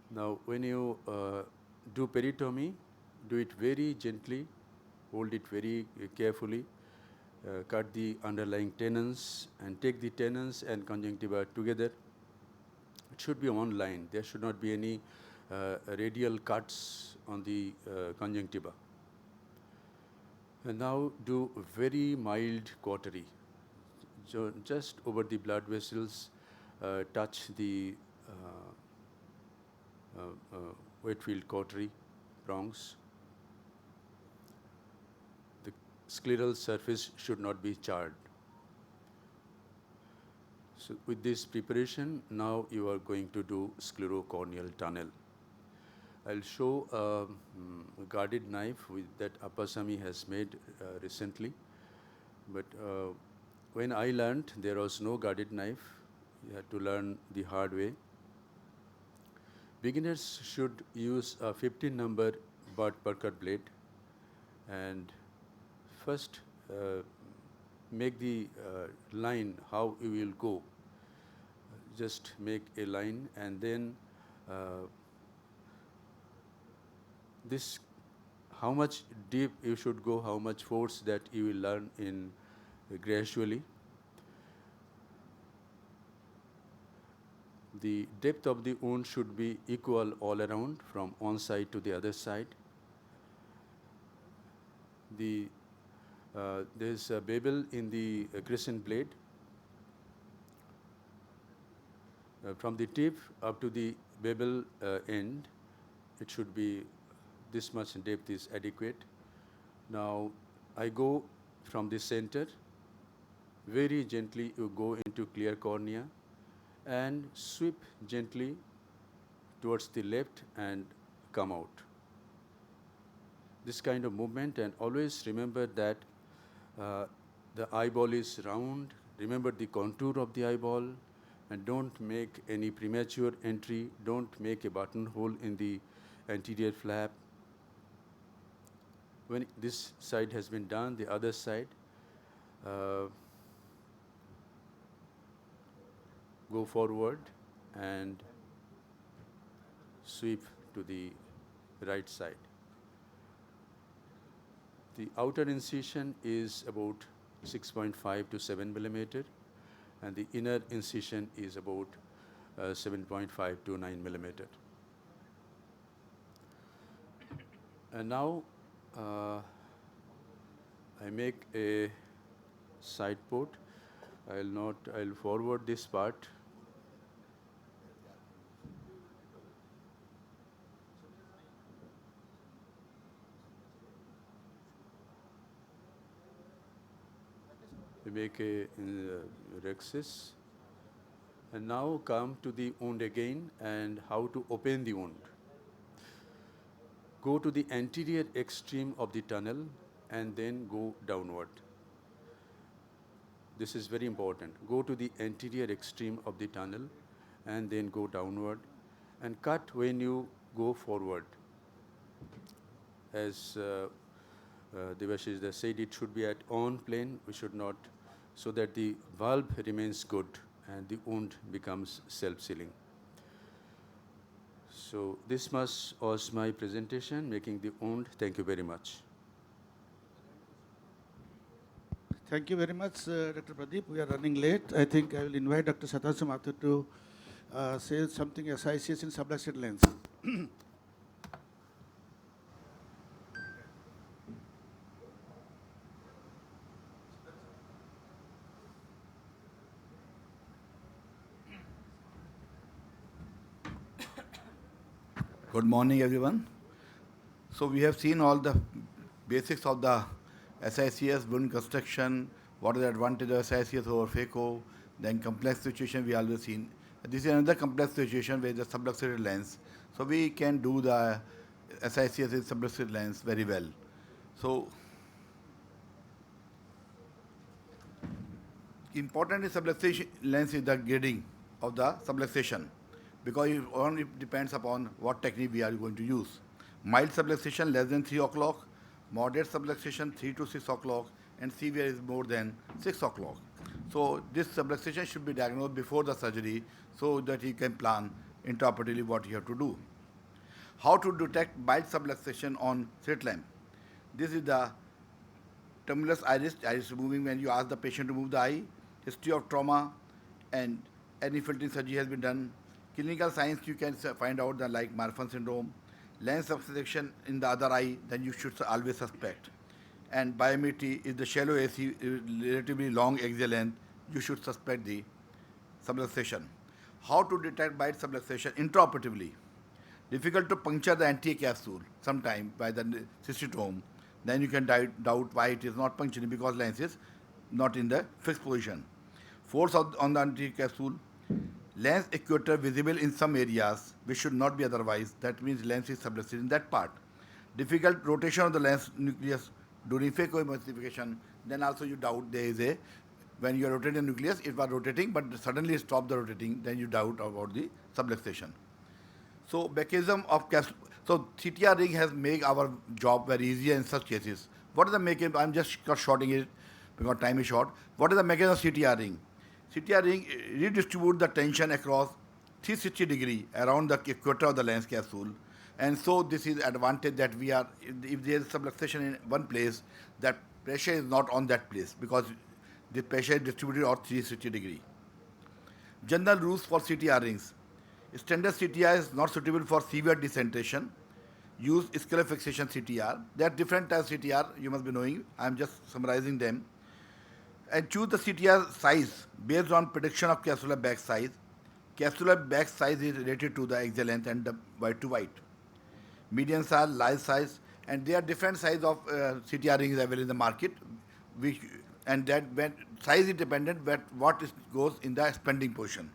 Now when you do peritomy, do it very gently, hold it very carefully, cut the underlying tendons and take the tendons and conjunctiva together. It should be one line. There should not be any radial cuts on the conjunctiva. And now do very mild cautery. So just over the blood vessels, touch the Whitfield cautery prongs. The scleral surface should not be charred. So with this preparation, now you are going to do sclerocorneal tunnel. I'll show a guarded knife that Appasamy has made recently. But when I learned, there was no guarded knife. You had to learn the hard way. Beginners should use a 15 number Bud Burkhardt blade and first make the line how you will go. Just make a line and then this how much deep you should go, how much force that you will learn in gradually. The depth of the wound should be equal all around from one side to the other side. There's a bevel in the crescent blade. From the tip up to the bevel end, it should be this much depth is adequate. Now I go from the center, very gently you go into clear cornea and sweep gently towards the left and come out. This kind of movement, and always remember that the eyeball is round. Remember the contour of the eyeball and don't make any premature entry. Don't make a buttonhole in the anterior flap. When this side has been done, the other side, go forward and sweep to the right side. The outer incision is about 6.5 to 7 millimeter, and the inner incision is about 7.5 to 9 millimeter. And now I make a side port. I'll forward this part. We make a rexis. And now come to the wound again and how to open the wound. go to the anterior extreme of the tunnel and then go downward. This is very important. Go to the anterior extreme of the tunnel and then go downward and cut when you go forward. As Devashish said, it should be at on plane. We should not, so that the valve remains good and the wound becomes self-sealing. So this much was my presentation, making the wound. Thank you very much. Thank you very much, Dr. Pradeep. We are running late. I think I will invite Dr. Satasya Mathur to say something SICS in subluxed lens. Good morning, everyone. So we have seen all the basics of the SICS, wound construction, what is the advantage of SICS over phaco, then complex situation we always seen. This is another complex situation where the subluxated lens. So we can do the SICS in subluxated lens very well. So important in subluxation lens is the grading of the subluxation, because it only depends upon what technique we are going to use. Mild subluxation less than 3 o'clock, moderate subluxation 3 to 6 o'clock, and severe is more than 6 o'clock. So this subluxation should be diagnosed before the surgery so that he can plan intraoperatively what you have to do. How to detect mild subluxation on slit lamp? This is the tremulous iris moving when you ask the patient to move the eye, history of trauma, and any filtering surgery has been done. Clinical signs you can find out the like Marfan syndrome, lens subluxation in the other eye, then you should always suspect. And biometry is the shallow AC, relatively long axial length, you should suspect the subluxation. How to detect mild subluxation intraoperatively? Difficult to puncture the anterior capsule sometime by the cystotome. Then you can doubt why it is not puncturing, because lens is not in the fixed position. Force on the anterior capsule. Lens equator visible in some areas which should not be otherwise. That means lens is subluxated in that part. Difficult rotation of the lens nucleus during phacoemulsification. Then also you doubt there is a, when you are rotating the nucleus, it was rotating but suddenly stop the rotating, then you doubt about the subluxation. So mechanism of capsule. So CTR ring has made our job very easier in such cases. What is the mechanism? I'm just shorting it because time is short. What is the mechanism of CTR ring? CTR ring redistribute the tension across 360 degree around the equator of the lens capsule. And so this is advantage that we are, if there is subluxation in one place, that pressure is not on that place because the pressure is distributed on 360 degree. General rules for CTR rings. Standard CTR is not suitable for severe decentration. Use scalar fixation CTR. There are different types of CTR, you must be knowing. I am just summarizing them. And choose the CTR size based on prediction of capsular back size. Capsular back size is related to the axial length and the white to white. Median size, large size, and there are different size of CTR rings available in the market, and that when size is dependent but what goes in the expanding position.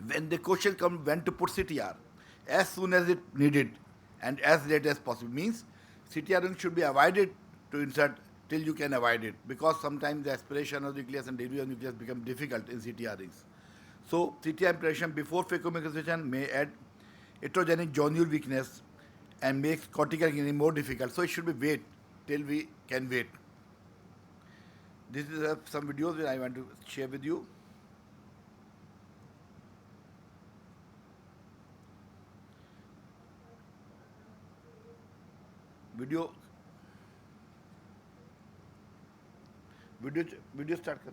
When the question comes when to put CTR, as soon as it needed and as late as possible, means CTR ring should be avoided to insert till you can avoid it, because sometimes the aspiration of nucleus and delivery of nucleus become difficult in CTR rings. So CTR impression before phacoemulsification may add heterogenic zonule weakness and makes cortical healing more difficult. So it should be wait till we can wait. This is some videos that I want to share with you. Video start kar.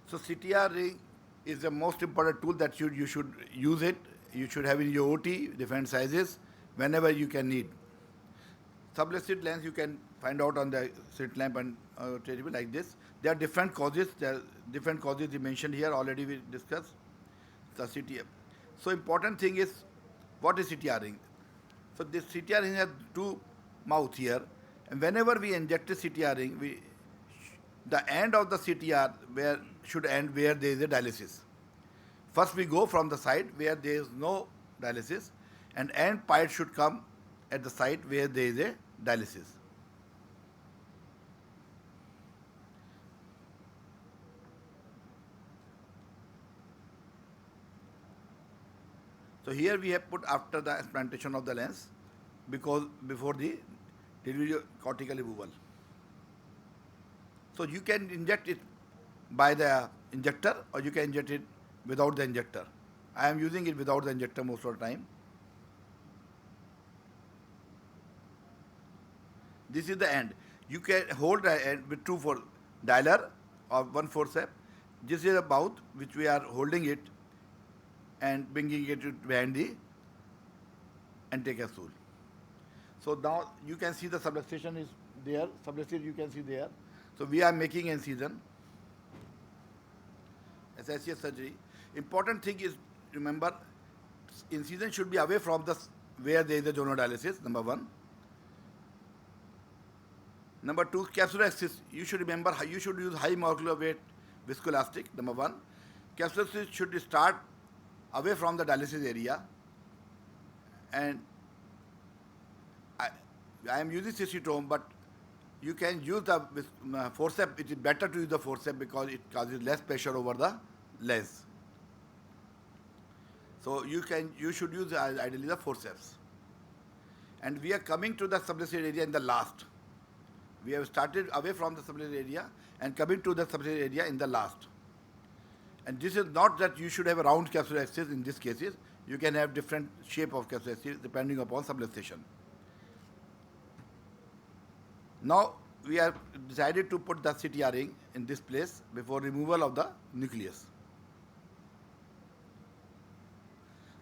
So CTR ring is the most important tool that you should use it. You should have in your OT different sizes whenever you can need. Subluxated lens you can find out on the slit lamp and table like this. There are different causes. There are different causes we mentioned here already. We discussed the CTR. So important thing is what is CTR ring? So this CTR ring has two mouths here, and whenever we inject a CTR ring, the end of the CTR should end where there is a dialysis. First we go from the side where there is no dialysis, and end part should come at the site where there is a dialysis. So here we have put after the implantation of the lens, because before the delivery cortical removal. So you can inject it by the injector, or you can inject it without the injector. I am using it without the injector most of the time. This is the end. You can hold the end with two for dialer or one forceps. This is a mouth which we are holding it and bringing it behind the intake capsule. So now you can see the subluxation is there. Subluxation you can see there. So we are making incision. SICS surgery. Important thing is, remember, incision should be away from the where there is a zonodialysis, number one. Number two, capsular axis. You should remember you should use high molecular weight viscoelastic, number one. Capsular axis should start away from the dialysis area, and I am using cystitome, but you can use the forceps. It is better to use the forceps because it causes less pressure over the lens. So you should use ideally the forceps. And we are coming to the subluxation area in the last. We have started away from the subluxation area and coming to the subluxation area in the last. And this is not that you should have a round capsular axis in these cases. You can have different shape of capsular axis depending upon subluxation. Now we have decided to put the CTR ring in this place before removal of the nucleus.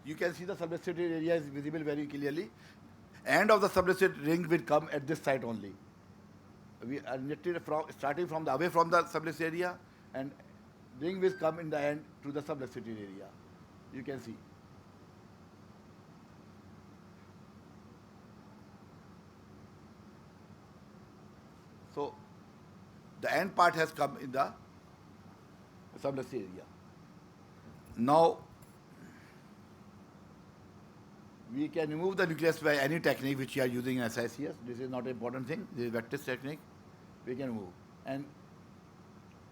You can see the subluxated area is visible very clearly. End of the subluxated ring will come at this site only. We are injected starting from away from the subluxated area, and ring will come in the end to the subluxated area. You can see. So the end part has come in the subluxated area. Now we can remove the nucleus by any technique which we are using in SICS. This is not an important thing. This is vectis technique. We can remove. And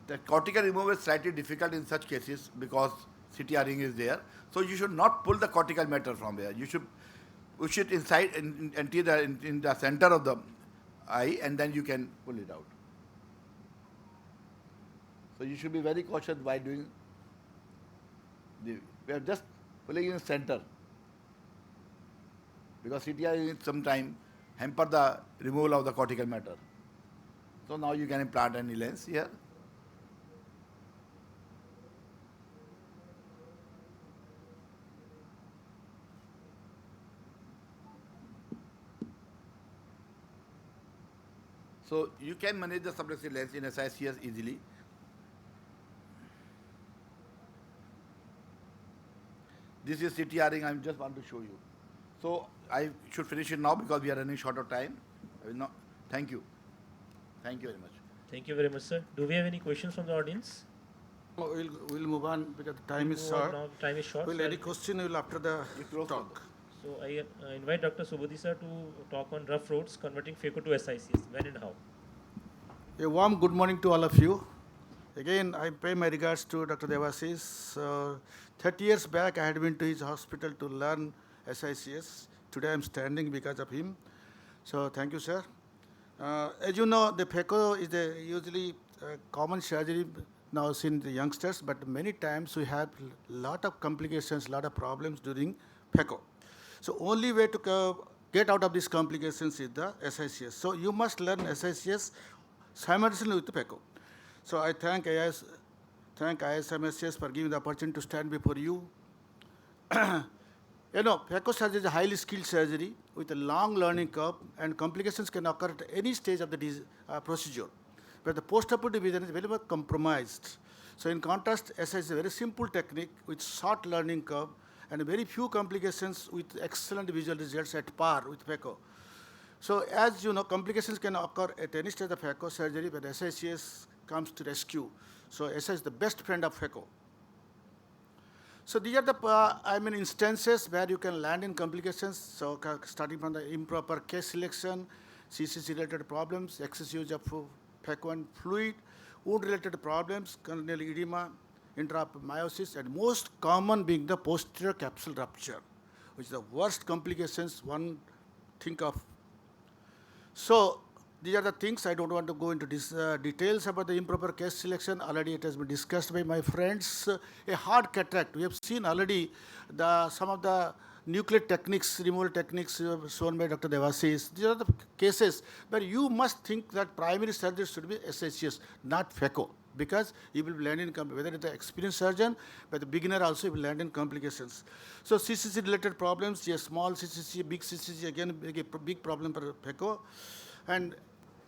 the cortical removal is slightly difficult in such cases because CTR ring is there. So you should not pull the cortical matter from there. You should push it inside in the center of the eye, and then you can pull it out. So you should be very cautious while doing we are just pulling in center, because CTR is sometimes hamper the removal of the cortical matter. So now you can implant any lens here. So you can manage the subluxated lens in SICS easily. This is CTR ring. I just want to show you. So I should finish it now because we are running short of time. Thank you. Thank you very much. Thank you very much, sir. Do we have any questions from the audience? We'll move on because the time is Move on short. now, time is short. We'll so any question will after the talk. So I invite Dr. Subodhi sir to talk on rough roads converting FACO to SICS. When and how? A warm good morning to all of you. Again, I pay my regards to Dr. Devasis. 30 years back, I had been to his hospital to learn SICS. Today, I'm standing because of him. So, thank you, sir. As you know, the FACO is usually common surgery now seen in the youngsters, but many times we have lot of complications, lot of problems during FACO. So, only way to get out of these complications is the SICS. So, you must learn SICS simultaneously with the FACO. So I thank AIOCMTC2 for giving the opportunity to stand before you. You know, FACO surgery is a highly skilled surgery with a long learning curve, and complications can occur at any stage of the procedure. But the post-operative vision is very much compromised. So in contrast, SICS is a very simple technique with short learning curve and very few complications with excellent visual results at par with FACO. So as you know, complications can occur at any stage of FACO surgery, but SICS comes to rescue. So SICS is the best friend of FACO. So these are the, instances where you can land in complications. So starting from the improper case selection, CCC-related problems, excess use of phaco fluid, wound-related problems, corneal edema, intrameiosis, and most common being the posterior capsule rupture, which is the worst complications one think of. So these are the things. I don't want to go into details about the improper case selection. Already it has been discussed by my friends. A hard cataract. We have seen already some of the nuclear techniques, removal techniques shown by Dr. Devasis. These are the cases where you must think that primary surgery should be SICS, not phaco, because you will land in, whether it's an experienced surgeon, but the beginner also will land in complications. So CCC related problems, yes, small CCC, big CCC, again, big problem for phaco. And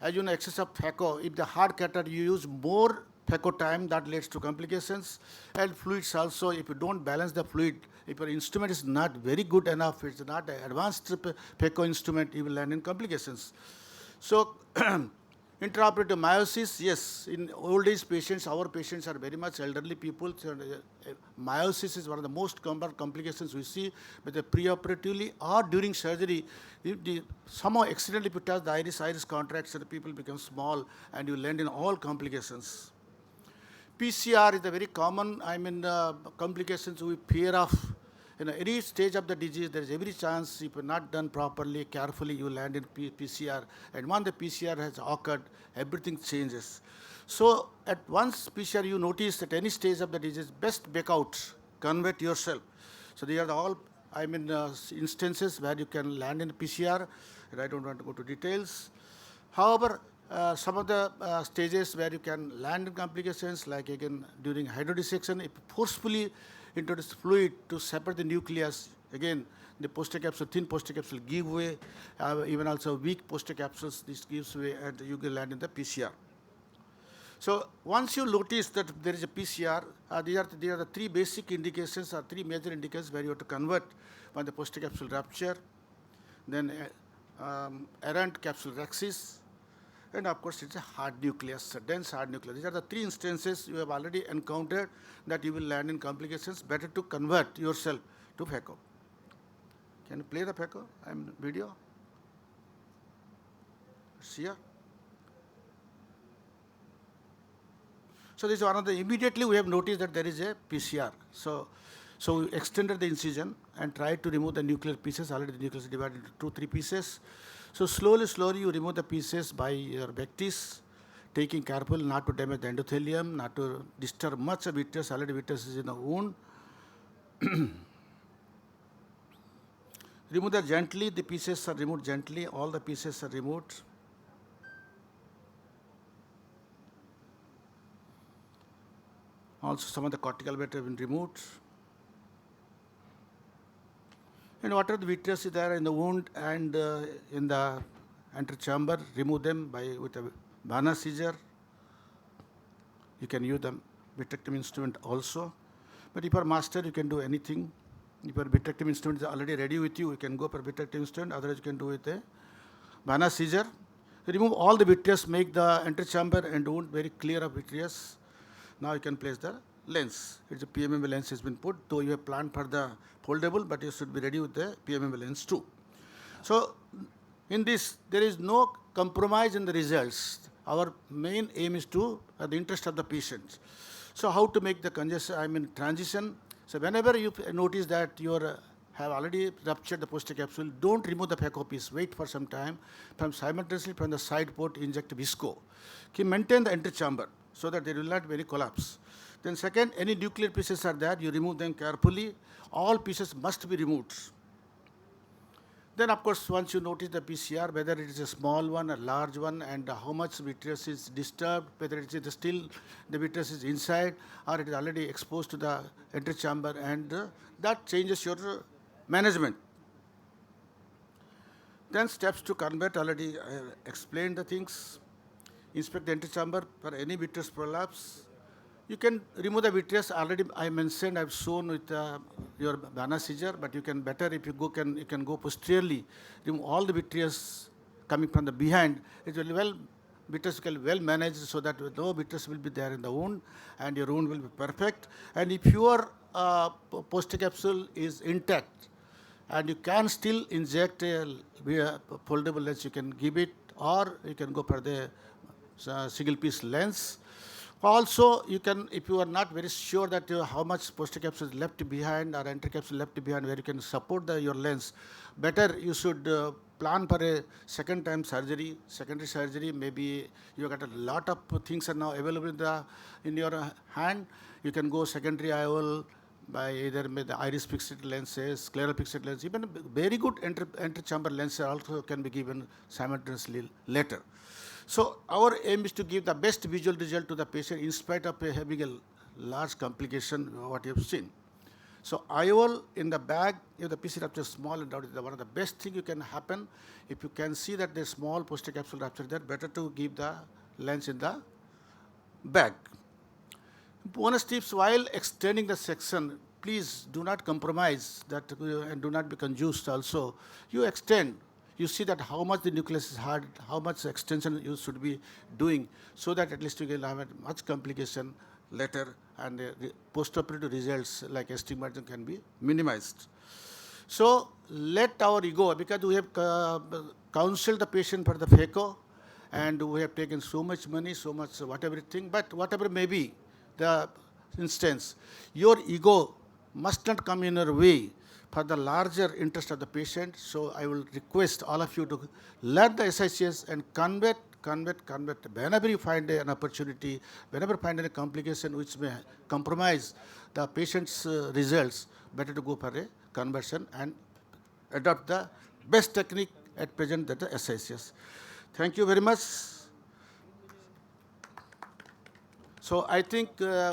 as you know, excess of phaco, if the hard cataract you use more phaco time, that leads to complications. And fluids also, if you don't balance the fluid, if your instrument is not very good enough, it's not an advanced phaco instrument, you will land in complications. So intraoperative meiosis, yes, in old age patients, our patients are very much elderly people. So, meiosis is one of the most common complications we see, whether preoperatively or during surgery. If somehow accidentally you touch the iris contracts and the people become small and you land in all complications. PCR is a very common, complications we fear of. In any stage of the disease, there is every chance, if not done properly, carefully, you land in PCR. And once the PCR has occurred, everything changes. So at once PCR, you notice at any stage of the disease, best back out, convert yourself. So these are all, instances where you can land in PCR, and I don't want to go to details. However, some of the stages where you can land in complications, like again during hydrodissection, if forcefully introduce fluid to separate the nucleus, again the posterior capsule, thin posterior capsule give way, even also weak posterior capsules, this gives way and you can land in the PCR. So once you notice that there is a PCR, these are the three basic indications or three major indications where you have to convert when the posterior capsule rupture, then errant capsule rhexis, and of course it's a hard nucleus, a dense hard nucleus. These are the three instances you have already encountered that you will land in complications. Better to convert yourself to phaco. Can you play the phaco? Video. See here. So this is one of the, immediately we have noticed that there is a PCR. So we extended the incision and tried to remove the nuclear pieces. Already the nucleus is divided into 2-3 pieces. So slowly you remove the pieces by your Vectis, taking careful not to damage the endothelium, not to disturb much of vitreous. Already vitreous is in the wound. Remove that gently. The pieces are removed gently. All the pieces are removed. Also, some of the cortical matter have been removed. And whatever the vitreous is there in the wound and in the antechamber, remove them with a Vanna scissor. You can use the vitrectomy instrument also. But if you are master, you can do anything. If your vitrectomy instrument is already ready with you, you can go for vitrectomy instrument. Otherwise, you can do with a Vanna scissor. Remove all the vitreous, make the antechamber and wound very clear of vitreous. Now you can place the lens. It's a PMMA lens has been put, though you have planned for the foldable, but you should be ready with the PMMA lens too. So in this, there is no compromise in the results. Our main aim is to the interest of the patient. So how to make the transition? So whenever you notice that you have already ruptured the posterior capsule, don't remove the phaco piece. Wait for some time. Simultaneously from the side port, inject visco. Maintain the antechamber so that there will not be any collapse. Then second, any nuclear pieces are there, you remove them carefully. All pieces must be removed. Then of course, once you notice the PCR, whether it is a small one, a large one, and how much vitreous is disturbed, whether it is still the vitreous is inside or it is already exposed to the antechamber, and that changes your management. Then steps to convert, already I explained the things. Inspect the antechamber for any vitreous prolapse. You can remove the vitreous. Already I mentioned, I've shown with your Vanna scissor, but you can better if you go you can go posteriorly, remove all the vitreous coming from the behind. It will vitreous will well managed so that no vitreous will be there in the wound and your wound will be perfect. And if you are poster capsule is intact, and you can still inject a foldable lens. You can give it, or you can go for the single piece lens. Also, you can, if you are not very sure that how much poster capsule is left behind or entry capsule left behind where you can support your lens, better you should plan for a second time surgery, secondary surgery. Maybe you got a lot of things are now available in your hand. You can go secondary IOL by either the iris fixed lenses, scleral fixed lenses, even very good entry chamber lenses also can be given simultaneously later. So our aim is to give the best visual result to the patient in spite of having a large complication, what you have seen. So IOL in the bag, if the PC rupture is small and out, is one of the best thing you can happen. If you can see that the small poster capsule rupture there, better to give the lens in the bag. Bonus tips: while extending the section, please do not compromise that and do not be confused also. You extend. You see that how much the nucleus is hard, how much extension you should be doing, so that at least you will have much complication later, and post-operative results like astigmatism can be minimized. So let our ego, because we have counseled the patient for the phaco, and we have taken so much money, so much whatever thing, but whatever may be the instance, your ego must not come in your way for the larger interest of the patient. So I will request all of you to learn the SICS and convert. Whenever you find an opportunity, whenever you find a complication which may compromise the patient's results, better to go for a conversion and adopt the best technique at present, that the SICS. Thank you very much. So I think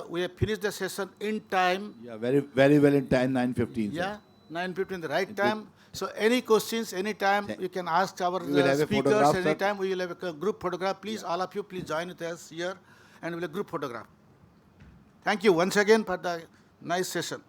we have finished the session in time. Yeah, very well in time, 9:15. Yeah, 9:15 the right time. So any questions, anytime, you can ask our We will have a speakers photograph, sir. anytime. We will have a group photograph. Please, all of you, please join with us here, and we'll have a group photograph. Thank you once again for the nice session.